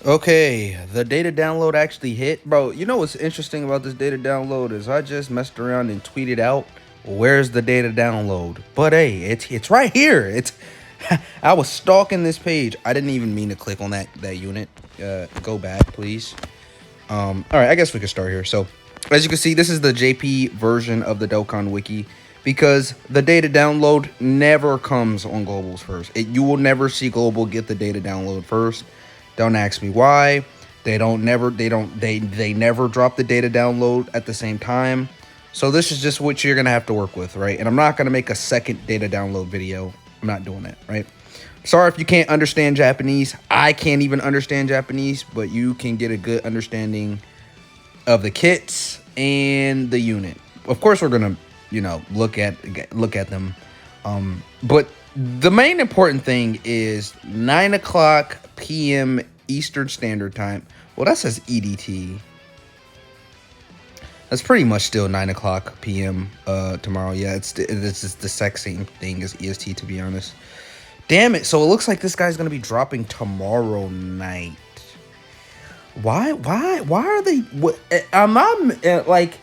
Okay, the data download actually hit. Bro, you know what's interesting about this data download is I just messed around and tweeted out, where's the data download? But hey, it's right here. It's I was stalking this page. I didn't even mean to click on that unit. Go back, please. All right, I guess we can start here. So, as you can see, this is the JP version of the Dokkan wiki because the data download never comes on globals first. You will never see global get the data download first. Don't ask me why. They never drop the data download at the same time. So this is just what you're gonna have to work with, right? And I'm not gonna make a second data download video. I'm not doing that, right? Sorry if you can't understand Japanese. I can't even understand Japanese, but you can get a good understanding of the kits and the unit. Of course, we're gonna, look at them. But the main important thing is 9 o'clock p.m. Eastern Standard Time. Well, that says EDT. That's pretty much still 9 o'clock p.m. Tomorrow. Yeah, it's just the exact same thing as EST, to be honest. Damn it! So it looks like this guy's gonna be dropping tomorrow night. Why are they? What am I like?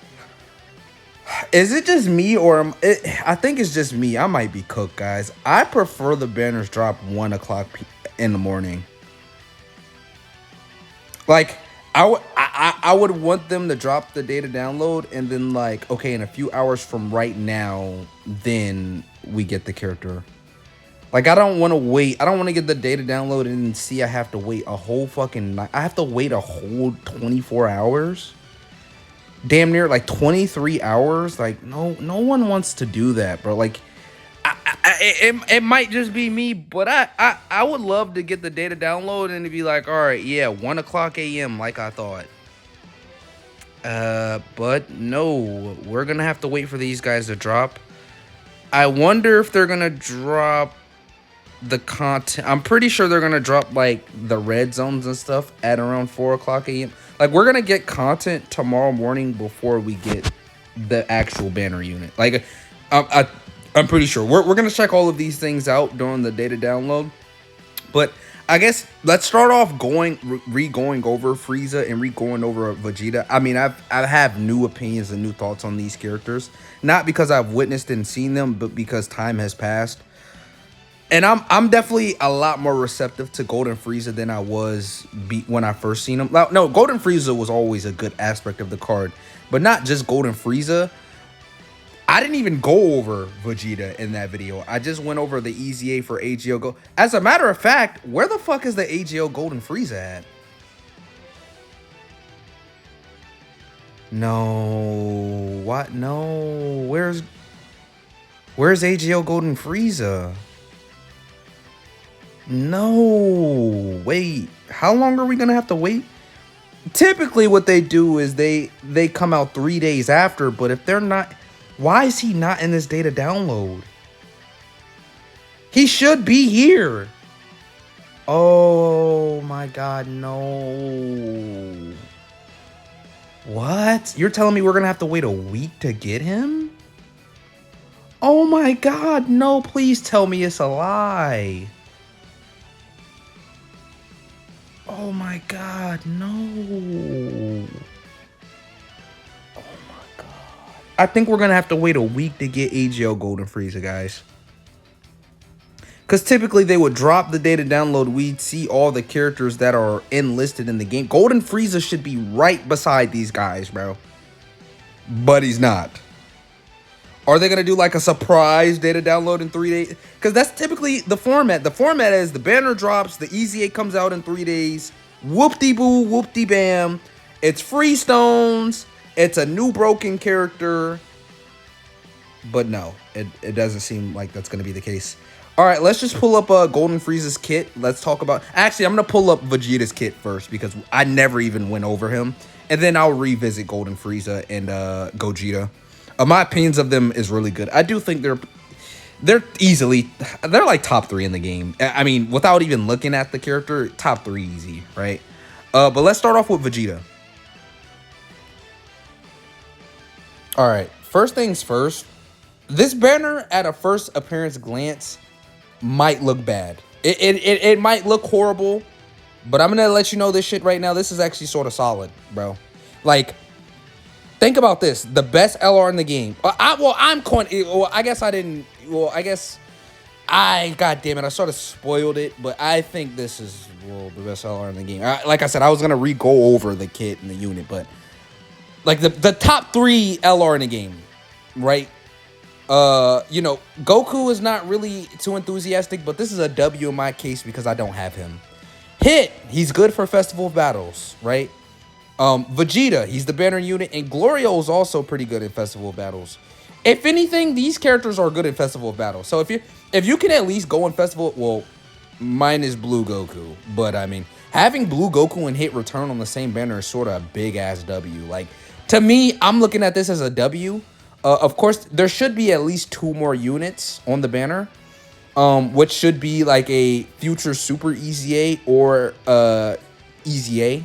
Is it just me I think it's just me. I might be cooked, guys. I prefer the banners drop 1 o'clock in the morning. Like I would want them to drop the data download and then like, okay, in a few hours from right now, then we get the character. Like, I don't want to wait. I don't want to get the data downloaded and see I have to wait a whole fucking night. I have to wait a whole 24 hours. Damn near like 23 hours. Like, no one wants to do that, bro. Like, it might just be me, but I would love to get the data download and to be like, all right, yeah, 1 o'clock a.m. like I thought. But no, we're gonna have to wait for these guys to drop. I wonder if they're gonna drop the content. I'm pretty sure they're gonna drop like the red zones and stuff at around 4 o'clock a.m. Like, we're gonna get content tomorrow morning before we get the actual banner unit. Like, I'm pretty sure we're gonna check all of these things out during the data download. But I guess let's start off going over Frieza and going over Vegeta. I mean, I have new opinions and new thoughts on these characters, not because I've witnessed and seen them, but because time has passed. And I'm definitely a lot more receptive to Golden Frieza than I was when I first seen him. No, Golden Frieza was always a good aspect of the card, but not just Golden Frieza. I didn't even go over Vegeta in that video. I just went over the EZA for AGO Go. As a matter of fact, where the fuck is the AGO Golden Frieza at? No, what? No, where's AGO Golden Frieza? No, wait, how long are we gonna have to wait? Typically what they do is they come out 3 days after, but if they're not, why is he not in this data download? He should be here. Oh my god, no. What? You're telling me we're gonna have to wait a week to get him? Oh my god, no, please tell me it's a lie. Oh my god, no. Oh my god. I think we're gonna have to wait a week to get AGL Golden Frieza, guys. Because typically they would drop the data download. We'd see all the characters that are enlisted in the game. Golden Frieza should be right beside these guys, bro. But he's not. Are they going to do like a surprise data download in 3 days? Because that's typically the format. The format is the banner drops, the EZA comes out in 3 days. Whoop-de-boo, whoop-de-bam. It's free stones. It's a new broken character. But no, it doesn't seem like that's going to be the case. All right, let's just pull up Golden Frieza's kit. Let's talk about... Actually, I'm going to pull up Vegeta's kit first because I never even went over him. And then I'll revisit Golden Frieza and Gogeta. My opinions of them is really good. I do think they're like top 3 in the game. I mean, without even looking at the character, top 3 easy, right? But let's start off with Vegeta. All right, first things first. This banner at a first appearance glance might look bad. It might look horrible. But I'm gonna let you know this shit right now. This is actually sort of solid, bro. Like, think about this: the best LR in the game. I guess I didn't. Well, I guess God damn it, I sort of spoiled it. But I think this is the best LR in the game. Like I said, I was gonna go over the kit and the unit, but like the top 3 LR in the game, right? You know, Goku is not really too enthusiastic, but this is a W in my case because I don't have him. Hit, he's good for festival battles, right? Vegeta, he's the banner unit, and Glorio is also pretty good in festival battles. If anything, these characters are good in festival battles. So if you can at least go in festival, well, mine is Blue Goku, but I mean, having Blue Goku and Hit return on the same banner is sort of a big ass W. Like, to me, I'm looking at this as a W. Of course, there should be at least 2 more units on the banner. Which should be like a future Super EZA or EZA,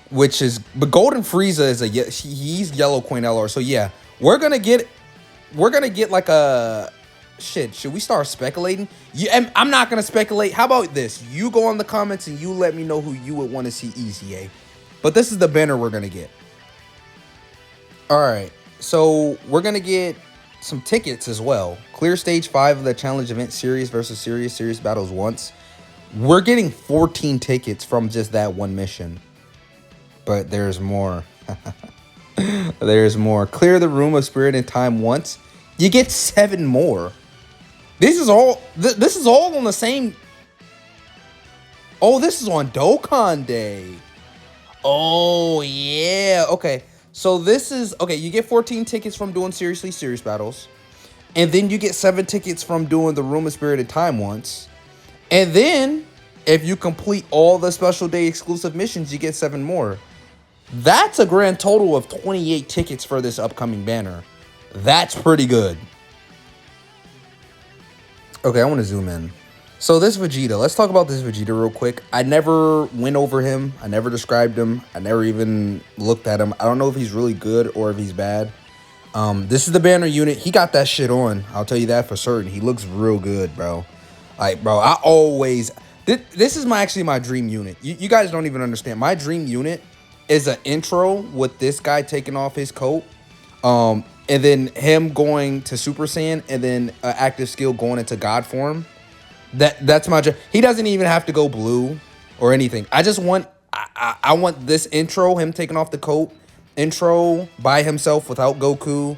which is, but Golden Frieza is he's yellow coin LR. So yeah, we're gonna get like a shit. Should we start speculating? I'm not gonna speculate. How about this? You go in the comments and you let me know who you would want to see EZA. But this is the banner we're gonna get. All right, so we're gonna get some tickets as well. Clear stage 5 of the challenge event series versus series battles once. We're getting 14 tickets from just that one mission. But there's more. There's more. Clear the room of spirit and time once. You get 7 more. This is all this is all on the same. Oh, this is on Dokkan Day. Oh yeah. Okay. So this is, okay, you get 14 tickets from doing serious battles. And then you get 7 tickets from doing the Room of Spirit and Time once. And then, if you complete all the special day exclusive missions, you get 7 more. That's a grand total of 28 tickets for this upcoming banner. That's pretty good. Okay, I want to zoom in. So this Vegeta, let's talk about this Vegeta real quick. I never went over him. I never described him. I never even looked at him. I don't know if he's really good or if he's bad. This is the banner unit. He got that shit on. I'll tell you that for certain. He looks real good, bro. Like, bro, I always... This is actually my dream unit. You guys don't even understand. My dream unit is an intro with this guy taking off his coat. And then him going to Super Saiyan. And then active skill going into God form. That's my dream. He doesn't even have to go blue or anything. I just want... I want this intro, him taking off the coat. Intro by himself without Goku.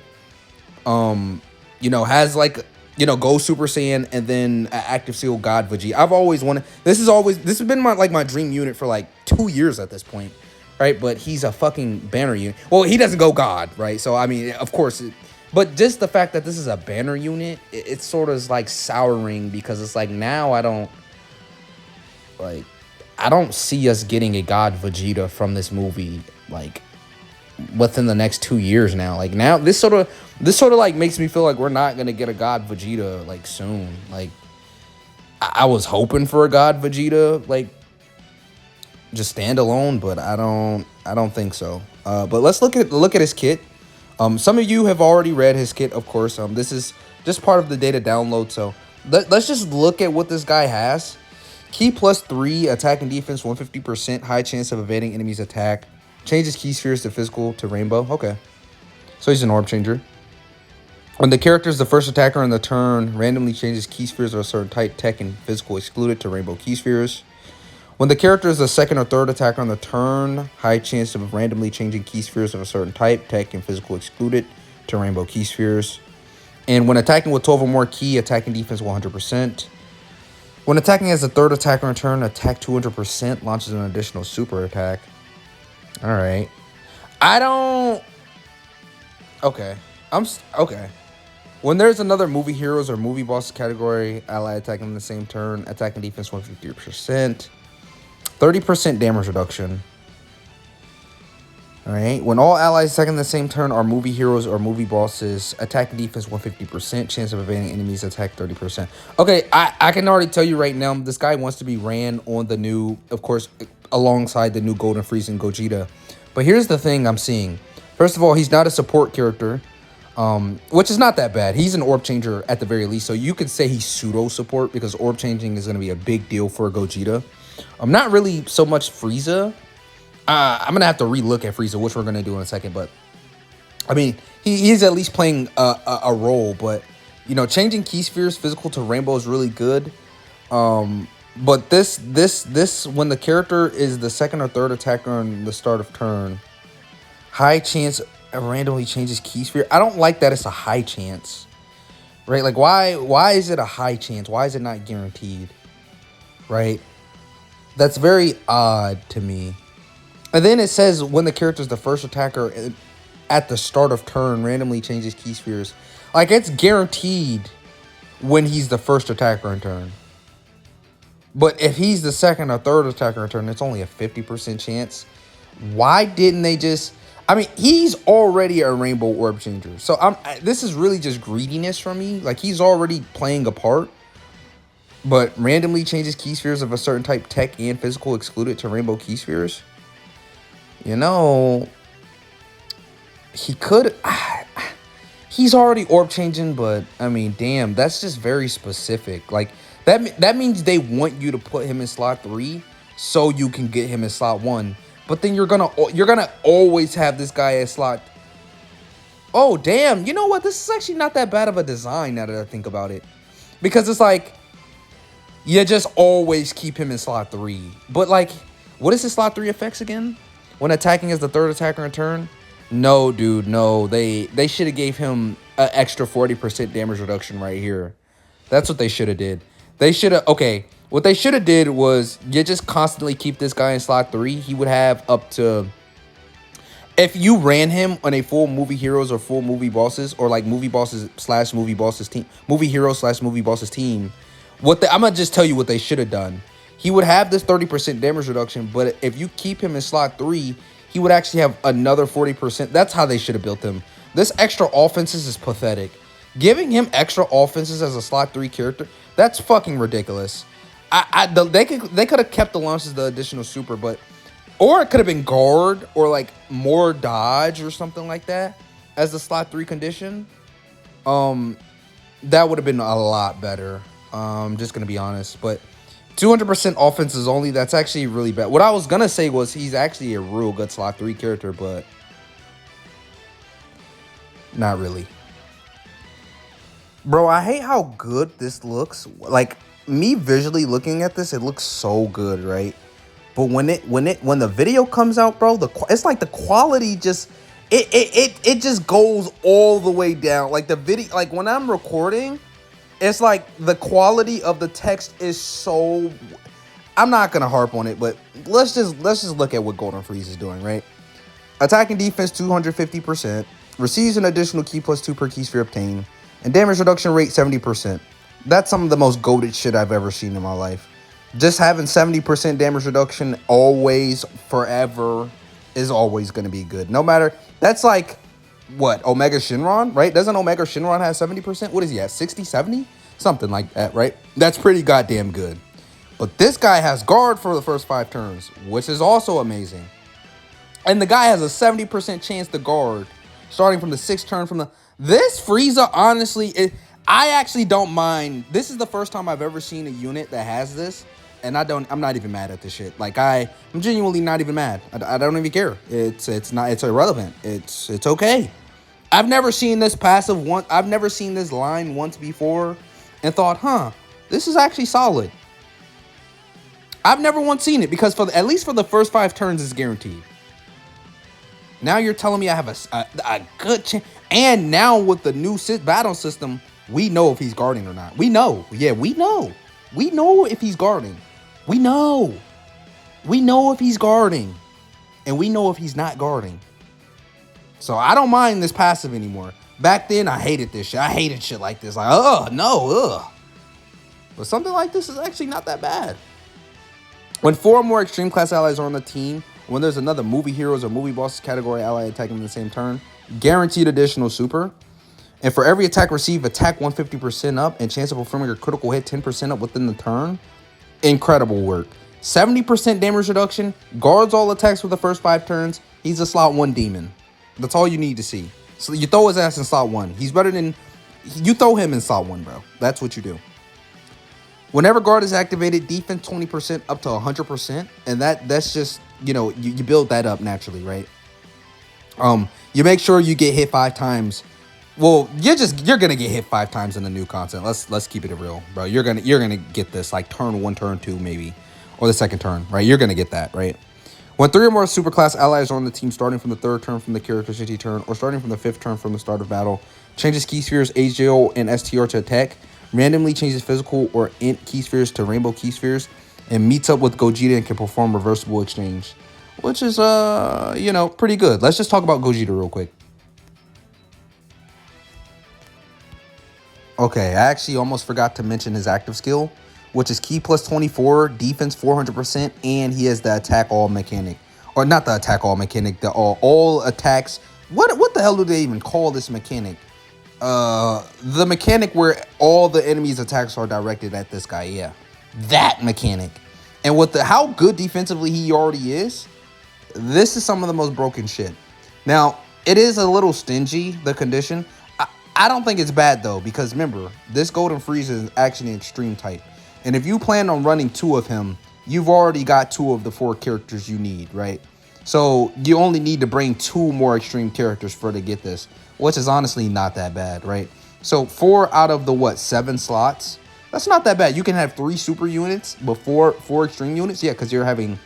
You know, has like... You know, go Super Saiyan and then active seal God Vegeta. I've always wanted... This has been my dream unit for like 2 years at this point, right? But he's a fucking banner unit. Well, he doesn't go God, right? So, I mean, of course... But just the fact that this is a banner unit, it's sort of like souring because it's like now I don't see us getting a God Vegeta from this movie like within the next 2 years now. Like now this sort of like makes me feel like we're not gonna get a God Vegeta like soon. Like I was hoping for a God Vegeta like just standalone, but I don't think so. But let's look at his kit. Some of you have already read his kit, of course. This is just part of the data download. So let's just look at what this guy has. Key +3, attack and defense 150%, high chance of evading enemies' attack. Changes key spheres to physical to rainbow. Okay. So he's an orb changer. When the character is the first attacker on the turn, randomly changes key spheres of a certain type, tech, and physical excluded to rainbow key spheres. When the character is the second or third attacker on the turn, high chance of randomly changing key spheres of a certain type, tech, and physical excluded to rainbow key spheres. And when attacking with 12 or more key, attack and defense 100%. When attacking as a third attacker on turn, attack 200%, launches an additional super attack. All right. Okay. Okay. When there's another movie heroes or movie bosses category, ally attacking in the same turn, attack and defense 150%. 30% damage reduction. Alright. When all allies attack in the same turn are movie heroes or movie bosses, attack and defense 150%. Chance of evading enemies, attack 30%. Okay, I can already tell you right now, this guy wants to be ran on the new, of course, alongside the new Golden Frieza and Gogeta. But here's the thing I'm seeing. First of all, he's not a support character. which is not that bad. He's an orb changer at the very least, so you could say he's pseudo support because orb changing is going to be a big deal for Gogeta. Not really so much Frieza. I'm going to have to relook at Frieza, which we're going to do in a second, but I mean, he's at least playing a role, but you know, changing Key Sphere's physical to rainbow is really good. But this when the character is the second or third attacker on the start of turn, high chance randomly changes Key Sphere. I don't like that it's a high chance, right? Like why is it a high chance? Why is it not guaranteed, right? That's very odd to me. And then it says when the character is the first attacker at the start of turn, randomly changes Key Spheres. Like it's guaranteed when he's the first attacker in turn. But if he's the second or third attacker in turn, it's only a 50% chance. Why didn't they just... I mean, he's already a rainbow orb changer. So this is really just greediness from me. Like, he's already playing a part. But randomly changes Key Spheres of a certain type, tech and physical, excluded to rainbow Key Spheres. You know, he could... He's already orb changing, but, I mean, damn, that's just very specific. Like, that means they want you to put him in slot 3 so you can get him in slot 1. But then you're gonna always have this guy at slot. Oh, damn. You know what? This is actually not that bad of a design now that I think about it. Because it's like, you just always keep him in slot 3. But like, what is his slot 3 effects again? When attacking as the third attacker in turn? No, dude, no. They should have gave him an extra 40% damage reduction right here. That's what they should have did. They should have, okay. What they should have did was you just constantly keep this guy in slot 3. He would have up to, if you ran him on a full movie heroes or full movie bosses, or like movie bosses slash movie bosses team, movie heroes slash movie bosses team, I'm gonna just tell you what they should have done. He would have this 30% damage reduction, but if you keep him in slot 3, he would actually have another 40%. That's how they should have built him. This extra offenses is pathetic. Giving him extra offenses as a slot 3 character, that's fucking ridiculous. They could have kept the launch as the additional super, but or it could have been guard or like more dodge or something like that as the slot 3 condition. That would have been a lot better. Just gonna be honest, but 200% offenses only. That's actually really bad. What I was gonna say was he's actually a real good slot 3 character, but not really. Bro, I hate how good this looks. Like, me visually looking at this, it looks so good, right? But when the video comes out, bro, it's like the quality just it just goes all the way down. Like the video, like when I'm recording, it's like the quality of the text is so. I'm not gonna harp on it, but let's just look at what Golden Frieza is doing, right? Attacking defense 250%, receives an additional key +2 per key sphere obtained, and damage reduction rate 70%. That's some of the most goated shit I've ever seen in my life. Just having 70% damage reduction always, forever, is always going to be good. No matter, that's like, what, Omega Shinron, right? Doesn't Omega Shinron have 70%? What is he at, 60, 70? Something like that, right? That's pretty goddamn good. But this guy has guard for the first 5 turns, which is also amazing. And the guy has a 70% chance to guard, starting from the 6th turn from the... This Frieza, honestly, I actually don't mind. This is the first time I've ever seen a unit that has this, and I'm not even mad at this shit. Like, I'm genuinely not even mad. I don't even care. It's irrelevant. It's okay. I've never seen this passive once. I've never seen this line once before and thought, huh, this is actually solid. I've never once seen it because at least for the first 5 turns, it's guaranteed. Now you're telling me I have a good chance. And now with the new battle system, we know if he's guarding or not. We know. Yeah, we know. We know if he's guarding. We know. We know if he's guarding. And we know if he's not guarding. So I don't mind this passive anymore. Back then, I hated this shit. I hated shit like this. Like, no. But something like this is actually not that bad. When 4 or more extreme class allies are on the team, when there's another movie heroes or movie bosses category ally attacking in the same turn, guaranteed additional super. And for every attack received, attack 150% up and chance of performing a critical hit 10% up within the turn. Incredible work. 70% damage reduction, guards all attacks for the first 5 turns. He's a slot 1 demon. That's all you need to see. So you throw his ass in slot 1. He's better than... You throw him in slot 1, bro. That's what you do. Whenever guard is activated, defense 20% up to 100%. And that's just, you know, you build that up naturally, right? You make sure you get hit 5 times. Well, you're gonna get hit 5 times in the new content. Let's keep it real, bro. You're gonna get this like turn 1, turn 2, maybe, or the second turn, right? You're gonna get that, right? When 3 or more superclass allies are on the team, starting from the 3rd turn from the character's entry turn, or starting from the 5th turn from the start of battle, changes key spheres HJO and STR to attack, randomly changes physical or int key spheres to rainbow key spheres, and meets up with Gogeta and can perform reversible exchange, which is you know, pretty good. Let's just talk about Gogeta real quick. Okay, I actually almost forgot to mention his active skill, which is key plus 24, defense 400%, and he has the attack all mechanic. Or not the attack all mechanic, the all attacks. What the hell do they even call this mechanic? The mechanic where all the enemy's attacks are directed at this guy, yeah. That mechanic. And with how good defensively he already is, this is some of the most broken shit. Now, it is a little stingy, the condition. I don't think it's bad, though, because remember, this Golden FRIEZA is actually an extreme type. And if you plan on running 2 of him, you've already got 2 of the 4 characters you need, right? So you only need to bring 2 more extreme characters to get this, which is honestly not that bad, right? So 4 out of the, 7 slots? That's not that bad. You can have 3 super units, but 4 extreme units? Yeah, because you're having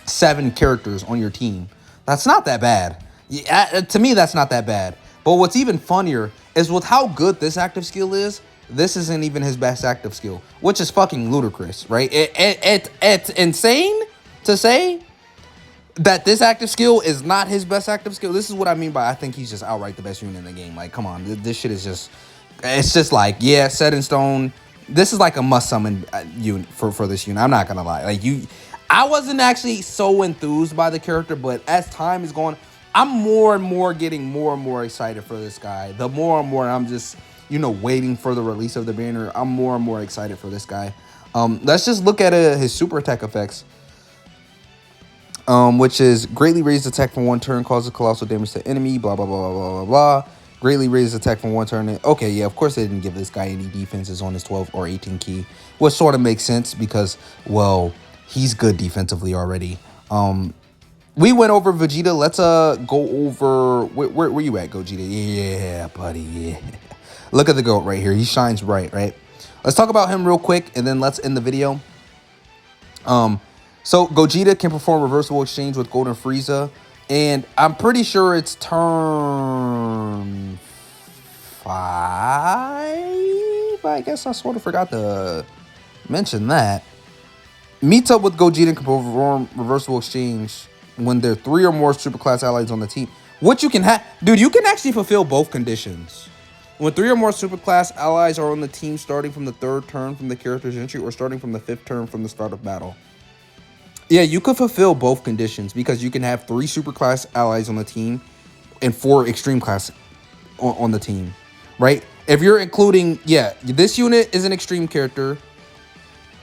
7 characters on your team. That's not that bad. Yeah, to me, that's not that bad. But what's even funnier is with how good this active skill is, this isn't even his best active skill, which is fucking ludicrous, right? It's insane to say that this active skill is not his best active skill. This is what I mean by I think he's just outright the best unit in the game. Like, come on, this shit is just, it's just like, yeah, set in stone. This is like a must summon unit for this unit. I'm not gonna lie. Like I wasn't actually so enthused by the character, but as time is going, I'm more and more getting more and more excited for this guy. The more and more I'm just, you know, waiting for the release of the banner, I'm more and more excited for this guy. Let's just look at his super attack effects, which is greatly raised attack from 1 turn, causes colossal damage to enemy, blah, blah, blah, blah, blah, blah. Greatly raised attack from 1 turn. Okay, yeah, of course they didn't give this guy any defenses on his 12 or 18 key, which sort of makes sense because, well, he's good defensively already. We went over Vegeta. Let's go over where you at, Gogeta? Yeah, buddy. Yeah. Look at the goat right here. He shines bright, right? Let's talk about him real quick, and then let's end the video. So Gogeta can perform reversible exchange with Golden FRIEZA, and I'm pretty sure it's turn 5. I guess I sort of forgot to mention that. Meets up with Gogeta and can perform reversible exchange when there are 3 or more superclass allies on the team. What you can have, dude, you can actually fulfill both conditions. When 3 or more superclass allies are on the team starting from the 3rd turn from the character's entry or starting from the 5th turn from the start of battle. Yeah, you could fulfill both conditions because you can have 3 superclass allies on the team and 4 extreme class on the team, right? If you're including, yeah, this unit is an extreme character,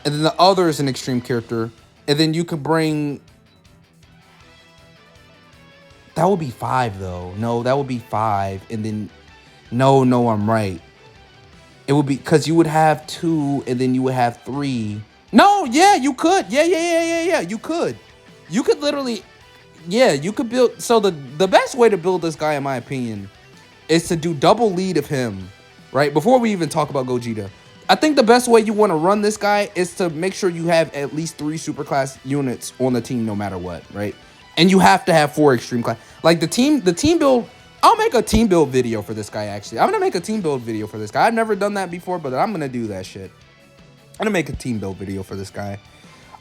and then the other is an extreme character, and then you could bring... That would be 5, though. No, that would be 5. And then, no, I'm right. It would be, because you would have 2, and then you would have 3. No, yeah, you could. Yeah. You could. You could literally, yeah, you could build. So the best way to build this guy, in my opinion, is to do double lead of him, right? Before we even talk about Gogeta. I think the best way you want to run this guy is to make sure you have at least 3 superclass units on the team no matter what, right? And you have to have 4 extreme class. Like the team build, I'll make a team build video for this guy, actually. I'm going to make a team build video for this guy. I've never done that before, but I'm going to do that shit. I'm going to make a team build video for this guy.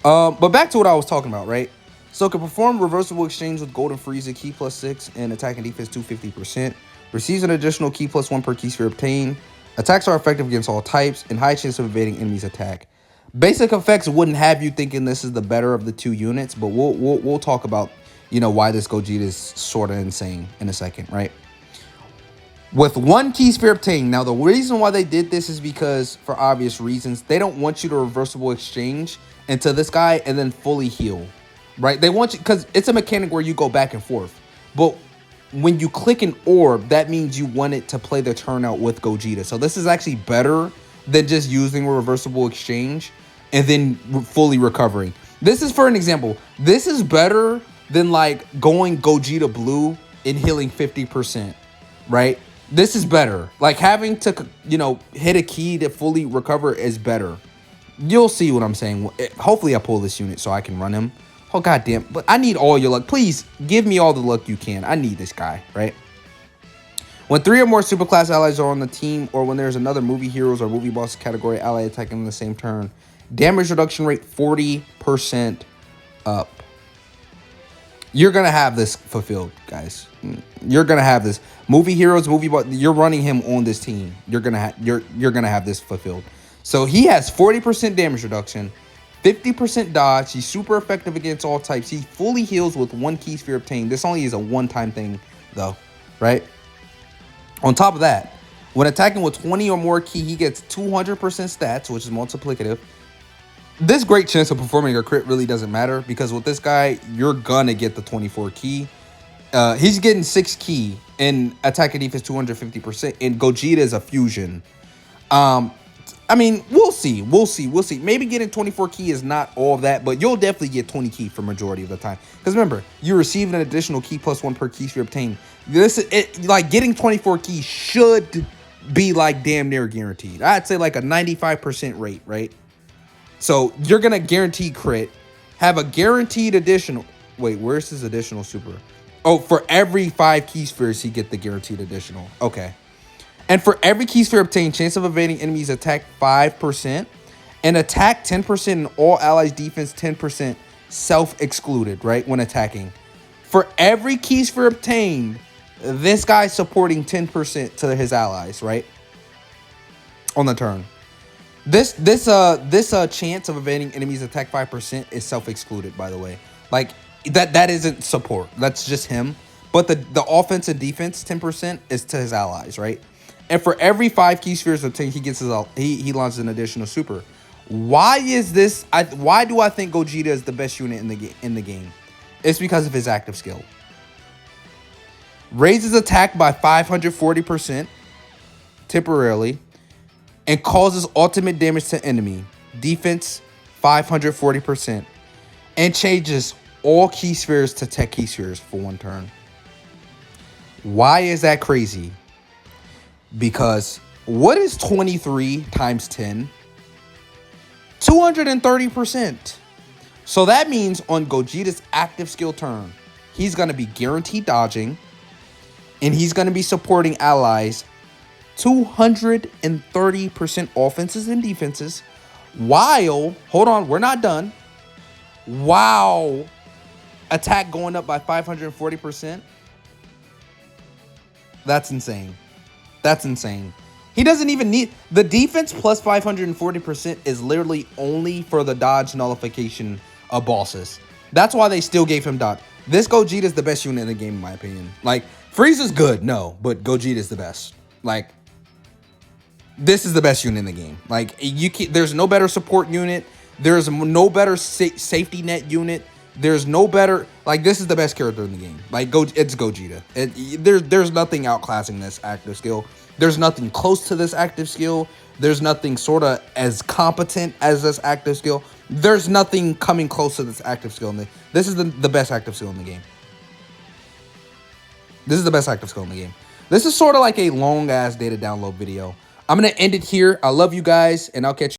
But back to what I was talking about, right? So can perform reversible exchange with Golden FRIEZA, key +6, and attack and defense 250%. Receives an additional key +1 per key sphere obtained. Attacks are effective against all types and high chance of evading enemies' attack. Basic effects wouldn't have you thinking this is the better of the 2 units, but we'll talk about, you know, why this Gogeta is sort of insane in a second, right? With 1 key sphere obtained. Now, the reason why they did this is because, for obvious reasons, they don't want you to reversible exchange into this guy and then fully heal, right? They want you, because it's a mechanic where you go back and forth. But when you click an orb, that means you want it to play the turn out with Gogeta. So this is actually better than just using a reversible exchange and then fully recovering. This is, for an example, this is better than like going Gogeta blue and healing 50%, right? This is better. Like having to, you know, hit a key to fully recover is better. You'll see what I'm saying. Hopefully I pull this unit so I can run him. Oh, goddamn. But I need all your luck. Please give me all the luck you can. I need this guy, right? When 3 or more superclass allies are on the team, or when there's another movie heroes or movie boss category ally attacking in the same turn, damage reduction rate 40% up. You're going to have this fulfilled, guys. You're going to have this. Movie heroes, movie boss, you're running him on this team. You're going to have this fulfilled. So he has 40% damage reduction, 50% dodge. He's super effective against all types. He fully heals with 1 key sphere obtained. This only is a one-time thing, though, right? On top of that, when attacking with 20 or more key, he gets 200% stats, which is multiplicative. This great chance of performing a crit really doesn't matter because with this guy, you're gonna get the 24 key. He's getting 6 key and attack and defense 250%. And Gogeta is a fusion. I mean, we'll see. Maybe getting 24 key is not all that, but you'll definitely get 20 key for majority of the time. Because remember, you receive an additional key plus 1 per key sphere obtained. Like getting 24 key should be like damn near guaranteed. I'd say like a 95% rate, right? So you're gonna guarantee crit, have a guaranteed additional. Wait, where's his additional super? Oh, for every 5 key spheres, he get the guaranteed additional. Okay. And for every key sphere obtained, chance of evading enemies attack 5%, and attack 10% in all allies defense 10% self-excluded, right, when attacking. For every key sphere obtained, this guy's supporting 10% to his allies, right, on the turn. This chance of evading enemies attack 5% is self-excluded, by the way. Like, that isn't support. That's just him. But the offense and defense 10% is to his allies, right? And for every 5 key spheres obtained, he gets he launches an additional super. Why is this? Why do I think Gogeta is the best unit in the game? It's because of his active skill. Raises attack by 540% temporarily, and causes ultimate damage to enemy. Defense 540%, and changes all key spheres to tech key spheres for 1 turn. Why is that crazy? Because what is 23 times 10? 230%. So that means on Gogeta's active skill turn, he's going to be guaranteed dodging, and he's going to be supporting allies 230% offenses and defenses, while, hold on, we're not done. Wow. Attack going up by 540%. That's insane. That's insane. He doesn't even need... The defense plus 540% is literally only for the dodge nullification of bosses. That's why they still gave him dodge. This Gogeta is the best unit in the game, in my opinion. Like, FRIEZA's good, no, but Gogeta is the best. Like, this is the best unit in the game. Like, there's no better support unit. There's no better safety net unit. There's no better... Like, this is the best character in the game. Like, it's Gogeta. There's nothing outclassing this active skill. There's nothing close to this active skill. There's nothing sort of as competent as this active skill. There's nothing coming close to this active skill. This is the best active skill in the game. This is the best active skill in the game. This is sort of like a long-ass data download video. I'm going to end it here. I love you guys, and I'll catch you.